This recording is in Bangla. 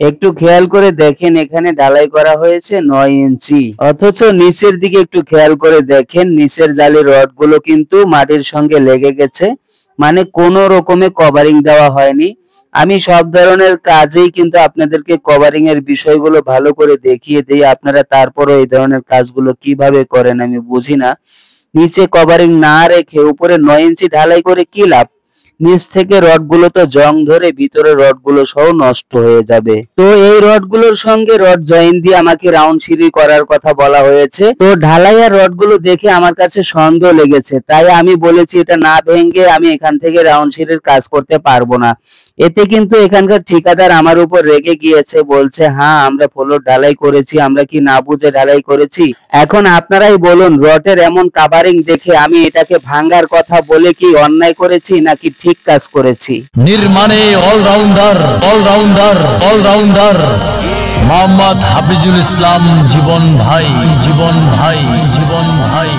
একটু খেয়াল করে দেখেন এখানে ঢালাই করা হয়েছে 9 ইঞ্চি, অথচ নিচের দিকে একটু খেয়াল করে দেখেন নিচের জালি রডগুলো কিন্তু মাটির সঙ্গে লেগে গেছে, মানে কোনো রকমে কভারিং দেওয়া হয়নি। আমি সব ধরনের কাজেই কিন্তু আপনাদেরকে কভারিং এর বিষয়গুলো ভালো করে দেখিয়ে দেই, আপনারা তারপরও এই ধরনের কাজগুলো কিভাবে করেন আমি বুঝি না। নিচে কভারিং না রেখে উপরে 9 ইঞ্চি ঢালাই করে কি লাভ? নিচ থেকে রডগুলো তো জং ধরে ভিতরে রডগুলো সহ নষ্ট হয়ে যাবে। তো এই রডগুলোর সঙ্গে রড জয়েন দিয়ে আমাকে রাউন্ড সিঁড়ি করার কথা বলা হয়েছে। তো ঢালাই আর রডগুলো দেখে আমার কাছে সন্দেহ লেগেছে, তাই আমি বলেছি এটা না ভেঙে আমি এখান থেকে রাউন্ড সিঁড়ির কাজ করতে পারবো না। এতে কিন্তু এখানকার ঠিকাদার আমার উপর রেগে গিয়েছে, বলছে হ্যাঁ আমরা ফ্লোর ঢালাই করেছি, আমরা কি না বুঝে ঢালাই করেছি? এখন আপনারাই বলুন, রডের এমন কাভারিং দেখে আমি এটাকে ভাঙার কথা বলে কি অন্যায় করেছি নাকি ঠিক কাজ করেছি? নির্মাণে allrounder allrounder allrounder Mohammad Hafizul Islam Jibon ভাই জীবন ভাই জীবন ভাই।